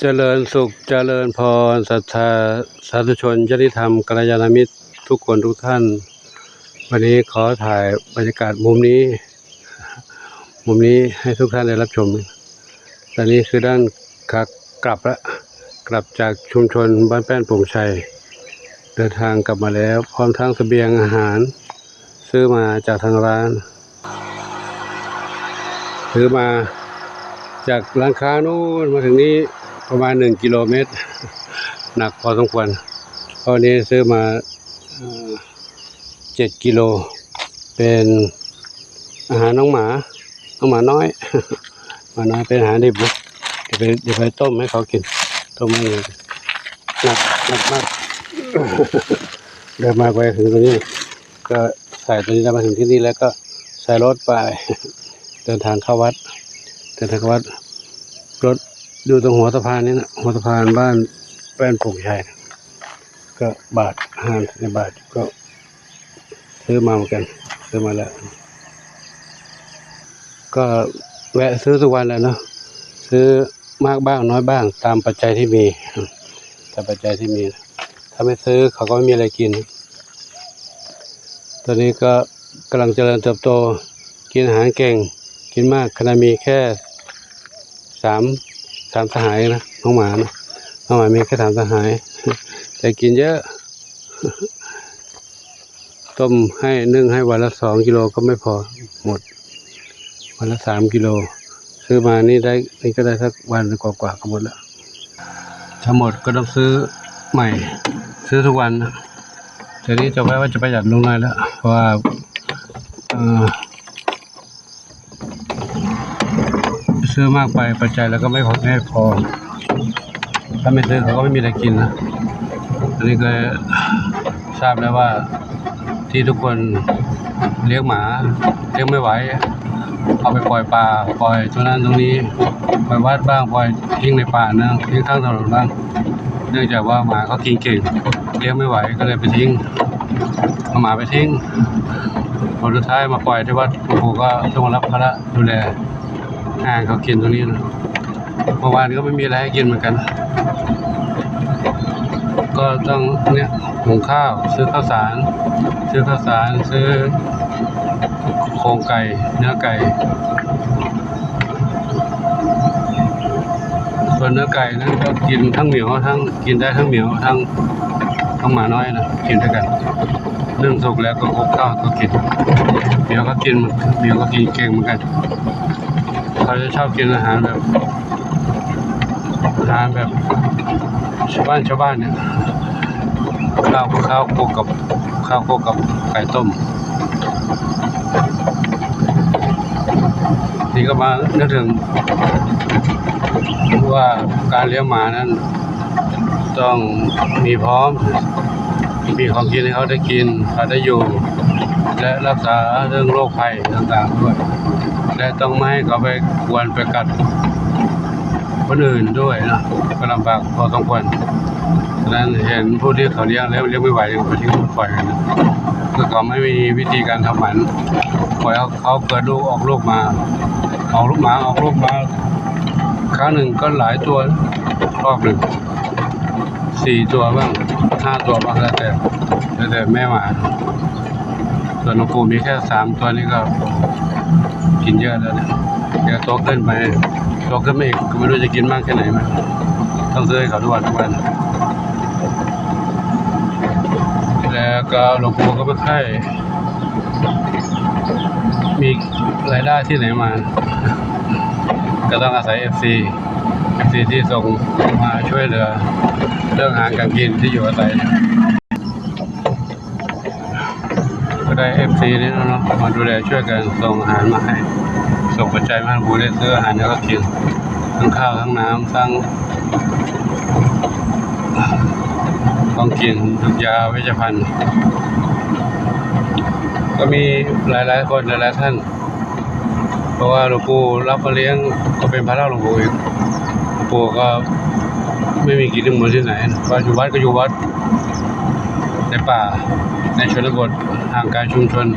เจริญสุขเจริญพรศรัทธาสาธุชนญาติธรรมกัลยาณมิตรทุกคนทุกท่านวันนี้ขอถ่ายบรรยากาศมุมนี้ให้ทุกท่านได้รับชมตอนนี้คือด้านขากลับจากชุมชนบ้านแป้นโป่งชัยเดินทางกลับมาแล้วพร้อมทั้งเสบียงอาหารซื้อมาจากทางร้านซื้อมาจากร้านค้านู้นมาถึงนี้ประมาณ1 กิโลเมตรหนักพอสมควรตอนนี้ซื้อมา7 กิโลเป็นอาหารน้องหมาน้อยหมาน้อยเป็นอาหารดิบนะเดี๋ยวไปต้มให้เขากินต้มให้หนักมากเดินมาไปถึงตรงนี้ก็ใส่ตัวนี้มาถึงที่นี่แล้วก็ใส่รถไปเดินทางเข้าวัดรถดูตรงหัวสะพานนี้นะหัวสะพานบ้านแป้นโป่งชัยก็บาท5 ในบาทก็ซื้อมาเหมือนกันซื้อมาแล้วก็แวะซื้อทุกวันแหละเนาะซื้อมากบ้างน้อยบ้างตามปัจจัยที่มีถ้าไม่ซื้อเขาก็ไม่มีอะไรกินตอนนี้ก็กำลังเจริญเติบโตกินอาหารเก่งกินมากขณะมีแค่สามสหายนะน้องหมามีแค่3 สหายแต่กินเยอะต้มให้นึ่งให้วันละ2 กิโลก็ไม่พอหมดวันละ3 กิโลซื้อมานี่ก็ได้สักวันกว่าก็หมดแล้วถ้าหมดก็ต้องซื้อใหม่ซื้อทุกวันนะทีนี้จะว่าจะประหยัดลงหน่อยแล้วเพราะว่าซื้อมากไปปัจจัยแล้วก็ไม่พอถ้าไม่ซื้อเขาก็ไม่มีอะไรกินนะอันนี้ก็ทราบแล้วว่าที่ทุกคนเลี้ยงหมาเลี้ยงไม่ไหวเอาไปปล่อยป่าปล่อยตรงนั้นตรงนี้ปล่อยวัดบ้างปล่อยทิ้งในป่านะทิ้งข้างถนนบ้างเนื่องจากว่าหมาเขากินเก่งเลี้ยงไม่ไหวก็เลยไปทิ้งเอาหมาไปทิ้งผลสุดท้ายมาปล่อยที่วัดหลวงปู่ก็ต้องรับภาระดูแลเขากินตรงนี้นะเมื่อวานก็ไม่มีอะไรให้กินเหมือนกันก็ต้องเนี่ยหุงข้าวซื้อข้าวสารซื้อโครงไก่เนื้อไก่ส่วนเนื้อไก่นั้นก็กินทั้งเหนียวทั้งกินได้ทั้งเหนียวทั้งหมาน้อยนะกินด้วยกันนึ่งสุกแล้วก็คลุกข้าวก็กินเหนียวก็กินเก่งเหมือนกันเขาจะชอบกินอาหารแบบชาวบ้านเนี่ยข้าวโคกับไก่ต้มนี่ก็มานึกถึงว่าการเลี้ยงหมานั้นต้องมีพร้อมมีของกินให้เขาได้กินเขาได้อยู่และรักษาเรื่องโรคภัยต่างๆด้วยและต้องไม่ให้เขาไปกวนไปกัดคนอื่นด้วยนะก็ลำบากพอสมควรฉะนั้นเห็นผู้ที่เขาเลี้ยงแล้วเลี้ยงไม่ไหวก็ไปทิ้งปล่อยกันคือเขาไม่มีวิธีการทำหมันปล่อยเขาเกิดลูกออกลูกมาครั้งหนึ่งก็หลายตัวรอบหนึ่ง4 ตัวบ้าง5 ตัวบ้างแล้วแต่แม่หมาส่วนหลวงปู่มีแค่3 ตัวนี้ก็กินเยอะแล้วเนี่ยเดี๋ยวโตขึ้นมาอีกก็ไม่รู้จะกินมากแค่ไหนมั้ยต้องซื้อให้เขาทุกวันแล้วก็หลวงปู่ก็ไม่ค่อยมีรายได้ที่ไหนมาก็ต้องอาศัย FC ที่ส่งมาช่วยเหลือเรื่องอาหารการกินที่อยู่อาศัยก็ได้ FC นี่เนาะมาดูแลช่วยกันส่งอาหารมาให้ส่งปัจจัยมาให้ผู้ได้ซื้ออาหารแล้วก็กินทั้งข้าวทั้งน้ำทั้งของกินทุกยาเวชภัณฑ์ก็มีหลายคนหลายท่านเพราะว่าหลวงปู่รับมาเลี้ยงก็เป็นภาระหลวงปู่อีกหลวงปู่ก็ไม่มีกินเหมือนที่ไหนก็อยู่วัดในป่าในชนบทห่างไกลชุมชน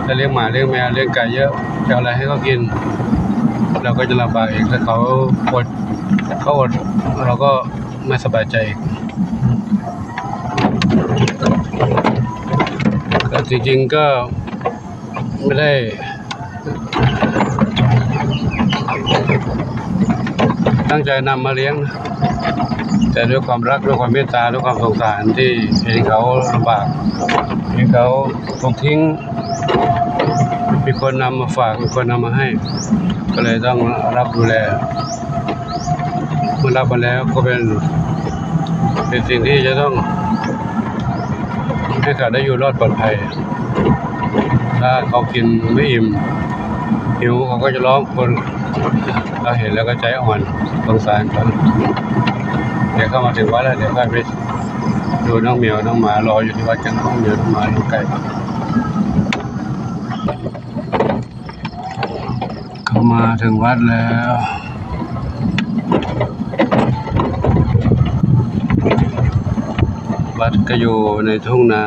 ถ้าเลี้ยงหมาเลี้ยงแมวเลี้ยงไก่เยอะจะอะไรให้เขากินเราก็จะลำบากเองถ้าเขาอด เขาอดเราก็ไม่สบายใจแต่จริงๆก็ไม่ได้ตั้งใจนำมาเลี้ยงนะแต่ด้วยความรักด้วยความเมตตาด้วยความสงสารที่เห็นเขาลำบากเห็นเขาถูกทิ้งมีคนนำมาฝากมีคนนำมาให้ก็เลยต้องรับดูแลเมื่อรับมาแล้วก็เป็นสิ่งที่จะต้องให้เขาได้อยู่รอดปลอดภัยถ้าเขากินไม่อิ่มหิวเขาก็จะร้องคนเราเห็นแล้วก็ใจอ่อนสงสารเขาเดี๋ยวเข้ามาถึงวัดแล้วเดี๋ยวค่อยไปดูน้องเหมียวน้องหมารออยู่ที่วัดกันน้องเหมียวน้องหมาน้องไก่เข้ามาถึงวัดแล้ววัดก็อยู่ในทุ่งนา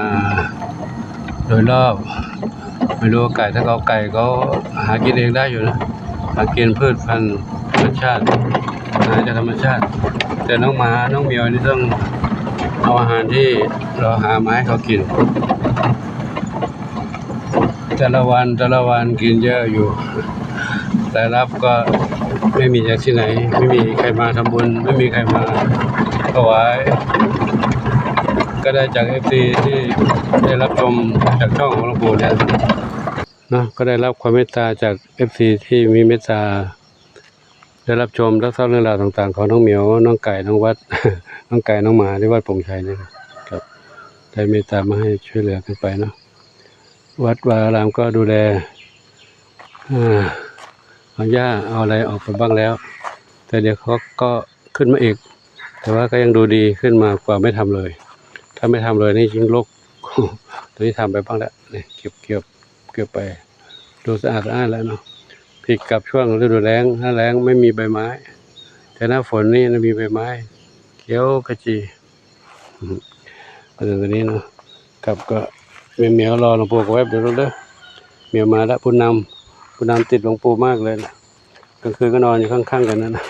โดยรอบไม่รู้ไก่ถ้าเขาไก่เขาหากินเองได้อยู่นะหากินพืชพันธุ์ธรรมชาติหาจากธรรมชาติแต่น้องหมาน้องเหมียวนี่ต้องเอาอาหารที่เราหามาให้เขากินแต่ละวันกินเยอะอยู่แต่รับก็ไม่มีจากที่ไหนไม่มีใครมาทำบุญไม่มีใครมาถวายก็ได้จาก FC ที่ได้รับชมจากช่องของหลวงปู่เนี่ยนะก็ได้รับความเมตตาจาก FC ที่มีเมตตาได้รับชมรับทราบเรื่องราวต่างๆของน้องเหมียวน้องไก่น้องวัด น้องไก่น้องหมาที่วัดโป่งชัยนี่ครับได้เมตตามาให้ช่วยเหลือกันไปเนาะวัดวาอารามก็ดูแลเอาหญ้าเอาอะไรออกไปบ้างแล้วแต่เดี๋ยวเขาก็ขึ้นมาอีกแต่ว่าก็ยังดูดีขึ้นมากว่าไม่ทำเลยถ้าไม่ทำเลยนี่ยิ่งรก ตอนนี้ทำไปบ้างแล้วนี่เก็บไปดูสะอาดแล้วเนาะผิดกับช่วงฤดูแล้งหน้าแล้งไม่มีใบไม้แต่หน้าฝนนี่มีใบไม้เขียวขจีมาถึงตอนนี้เนาะกับก็เหมียวรอหลวงปู่กับแวบเดี๋ยวเด้อเหมียวมาแล้วผู้นำติดหลวงปู่มากเลยนะกลางคืนก็นอนอยู่ข้างๆกันนะ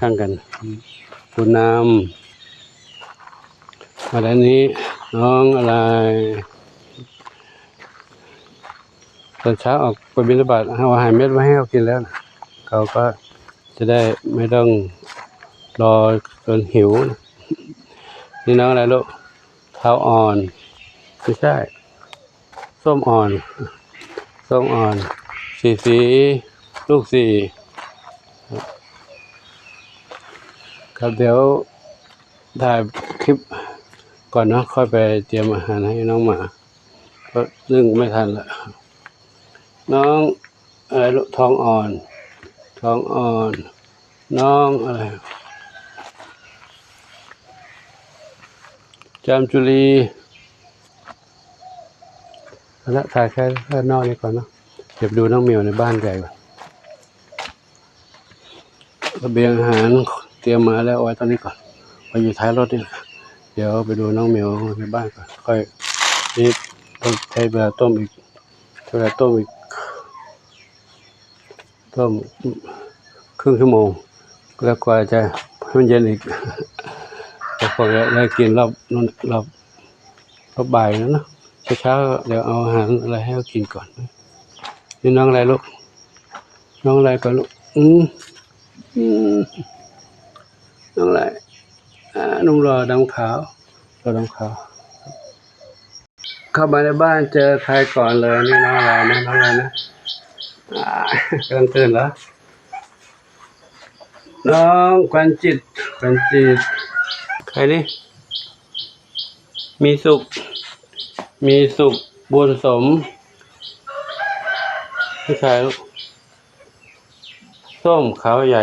ข้างๆกันผู้นำมาแล้วนี้น้องอะไรตอนเช้าออกไปบิณฑบาตเอาอาหารเม็ดมาให้เขากินแล้วเขาก็จะได้ไม่ต้องรอจนหิวนี่น้องอะไรลูกเท้าอ่อนไม่ใช่ส้มอ่อนสีลูกสี่ครับเดี๋ยวถ่ายคลิปก่อนเนาะค่อยไปเตรียมอาหารให้น้องหมาเพราะนึ่งไม่ทันละน้องอะไรลูกท้องอ่อนน้องอะไรจามจุลีแล้วถ่ายแค่นอกนี้ก่อนเนาะเก็บดูน้องเหมียวในบ้านใหญ่ก่อนระเบียงอาหารเตรียมมาแล้วไว้ตอนนี้ก่อนไปอยู่ท้ายรถนี่เดี๋ยวไปดูน้องเหมียวในบ้านก่อนค่อยนี่ต้องใช้เวลาต้มอีกครึ่งชั่วโมงแล้วกว่าจะให้มันเย็นอีกแล้วพอได้กินรอบบ่ายแล้วนะเช้าเดี๋ยวเอาอาหารอะไรให้เขากินก่อนนี่น้องอะไรลูกน้องอะไรก่อนลูกน้องอะไรนุ่มรอดำขาวเข้ามาในบ้านเจอใครก่อนเลยนี่น้องอะไรนะกำลังตื่นเหรอน้องควันจิตใครนี่มีสุขบุญสมพี่ชายลูกส้มขาวใหญ่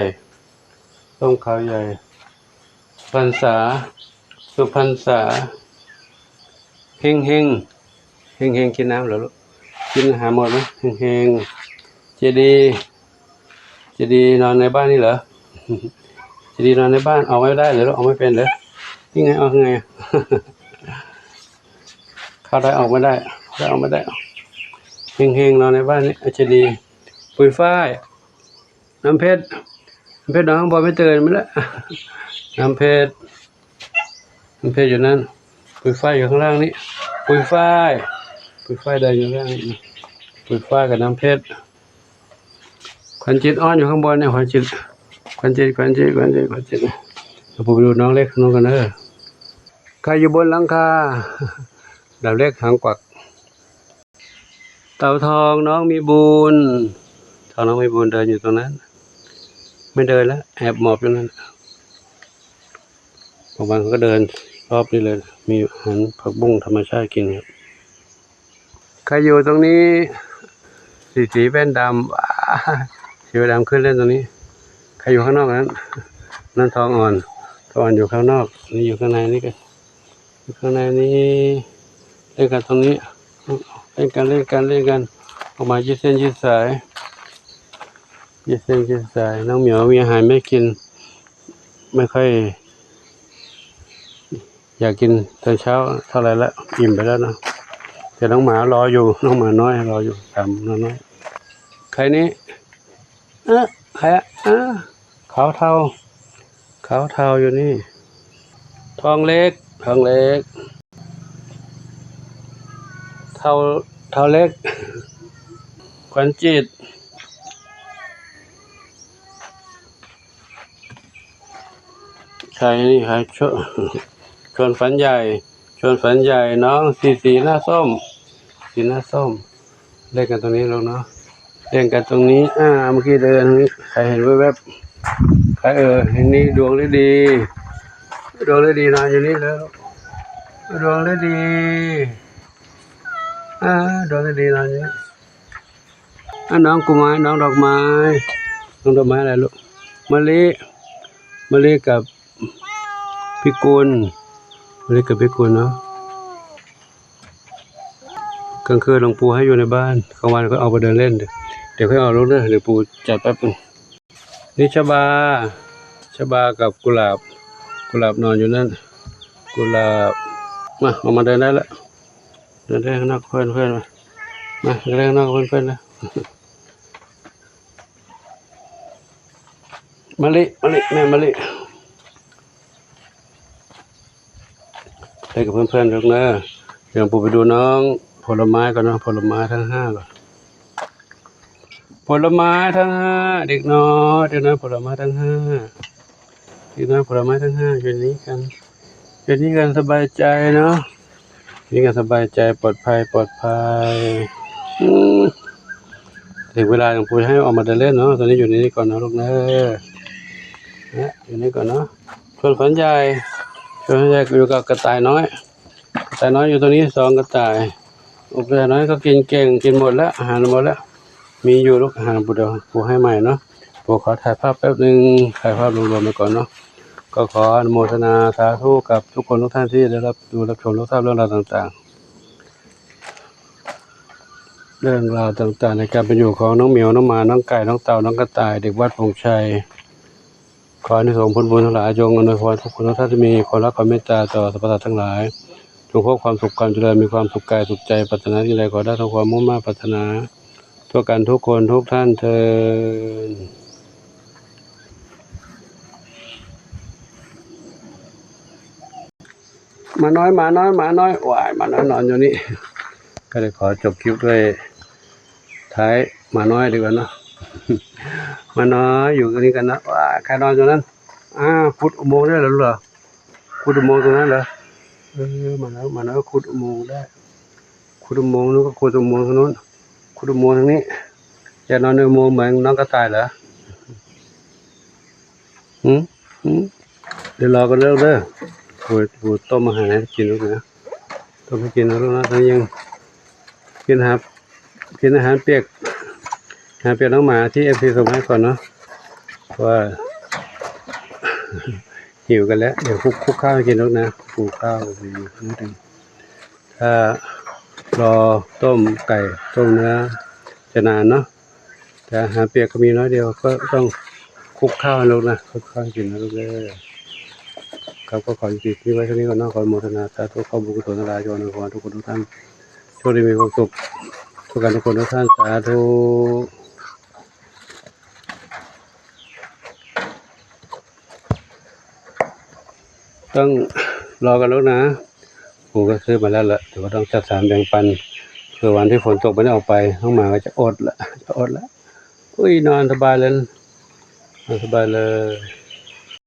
พรรษาสุพรรษาเฮงกินน้ำเหรอลูกกินอาหารหมดไหมเฮงเจดีนอนในบ้านนี่เหรอเจดีนอนในบ้านออกไม่ได้หรือออกไม่เป็นเหรอนี่ไงออกไงเข้าได้ออกไม่ได้เฮงนอนในบ้านนี่เจดีปุยฝ้ายน้ำเพชร เพชรน้องบอยไม่ตื่นมั้ยละน้ำเพชรอยู่นั่นปุยฝ้ายอยู่ข้างล่างนี้ปุยฝ้ายเดินอยู่ข้างล่างนี้ปุยฝ้ายกับน้ำเพชรขวัญจิตอ้อนอยู่ข้างบนเนี่ยขวัญจิตเราไปดูน้องเล็กน้องกันเนอะใครอยู่บนหลังคาดาวเล็กหางกวักเต่าทองน้องมีบุญเดินอยู่ตรงนั้นไม่เดินแล้วแอบหมอบอยู่นั่นบางวันเขาก็เดินรอบนี้เลยมีอาหารผักบุ้งธรรมชาติกินครับใครอยู่ตรงนี้สีแว่นดำสีแว่นดำขึ้นเล่นตรงนี้ใครอยู่ข้างนอกนั้นทองอ่อนอยู่ข้างนอกนี่อยู่ข้างในนี่กันอยู่ข้างในนี้เล่นกันตรงนี้เล่นกันออกมายืดเส้นยืดสายน้องเหมียวมีอาหารไม่กินไม่ค่อยอยากกินตอนเช้าเท่าไรแล้วอิ่มไปแล้วนะแต่น้องหมารออยู่น้องหมาน้อยรออยู่ตามน้อยใครนี้ใครขาวเทาอยู่นี่ทองเล็กเทาเล็กขวัญจิตใครนี่ใครชวนฝันใหญ่น้องสีหน้าส้มเล่นกันตรงนี้ลงเนาะเล่นกันตรงนี้เมื่อกี้เดินนี้ใครเห็นแวบๆใครเห็นนี่ดวงฤดีนอนอยู่นี่แล้วดวงฤดีนอนอยู่น้องกุมารน้องดอกไม้อะไรลูกมะลิกับพิกุลเนาะกลางคืนหลวงปู่ให้อยู่ในบ้านกลางวันก็เอาไปเดินเล่นเดี๋ยวค่อยเอาลูกเดี๋ยวปู่จัดแป๊บนึงนี่ชบากับกุหลาบนอนอยู่นั่นกุหลาบมาออกมาเดินได้แล้วเดินได้ข้างนอกเพื่อนมาเดินได้ข้างนอกเพื่อนนะมะลิแม่มะลิไปกับเพื่อนๆลูกนะเดี๋ยวปู่ไปดูน้องผลไม้ก่อนนะผลไม้ทั้ง5ก่อนผลไม้ทั้ง5เด็กน้อยผลไม้ทั้ง5อยู่นี้กันสบายใจเนาะนี่กันสบายใจปลอดภัยถึงเวลาของปู่ให้ออกมาเดินเล่นเนาะตอนนี้อยู่ในนี้ก่อนนะลูกนะอยู่นี่ก่อนเนาะชวนฝันใหญ่อยู่กับกระต่ายน้อยอยู่ตรงนี้2กระต่ายกระต่ายน้อยก็กินเก่งกินหมดแล้วอาหารหมดแล้วมีอยู่ลูกอาหารปู่ให้ใหม่เนาะปู่ขอถ่ายภาพแป๊บนึงถ่ายภาพรวมๆไปก่อนเนาะก็ขออนุโมทนาสาธุกับทุกคนทุกท่านที่ได้รับชมรับทราบเรื่องราวต่างๆในการเป็นอยู่ของน้องเหมียวน้องหมาน้องไก่น้องเต่าน้องกระต่ายเด็กวัดพงชัยขออนุสงส์ผลบุญทั้งหลายจงอำนวยพรทุกคนทุกท่านที่มีความรักความเมตตาต่อสรรพสัตว์ทั้งหลายจงพบความสุขความเจริญมีความสุขกายสุขใจปรารถนาที่ใดขอได้ทั้งความมุ่งมั่นปรารถนาทั่วกันทุกคนทุกท่านเถิดหมาน้อยว้ายหมาน้อยนอนอยู่นี่ก็เลยขอจบคลิปด้วยท้ายหมาน้อยดีกว่าเนาะหมาน้อยอยู่ตรงนี้กันนะว้าใครนอนอยู่นั้นขุดอุโมงค์ได้เหรอขุดอุโมงค์ตรงนั้นเหรอหมาน้อยขุดอุโมงค์ได้ขุดอุโมงค์นู้นก็ขุดอุโมงค์ทางนู้นขุดอุโมงค์ทางนี้จะนอนในอุโมงค์เหมือนน้องกระต่ายเหรอเดี๋ยวรอกันเด้อปู่ต้มอาหารให้กินลูกนะต้มให้กินนะลูกนะตอนนี้ยังกินอาหารเปียกน้องหมาที่FCส่งให้ก่อนเนาะว่าหิวกันแล้วเดี๋ยวคลุกข้าวให้กินลูกนะคลุกข้าวอยู่นิดนึงถ้ารอต้มไก่ต้มเนื้อจะนานเนาะแต่อาหารเปียกก็มีน้อยเดียวก็ต้องคลุกข้าวให้ลูกนะคลุกข้าวกินนะลูกเลยครับก็ขอยุติที่ไว้เท่านี้ก่อนนะขออนุโมทนาสาธุขอบุญกุศลทั้งหลายจงอำนวยพรทุกคนทุกท่านโชคดีมีความสุขทุกคนทุกท่านสาธุ ต้องรอกันแล้วนะปู่ก็ซื้อมาแล้วล่ะแต่ว่าต้องจัดสรรแบ่งปันเผื่อวันที่ฝนตกไม่ได้ออกไปน้องหมาก็จะอดละอุ้ยนอนสบายเลยนอนสบายเลย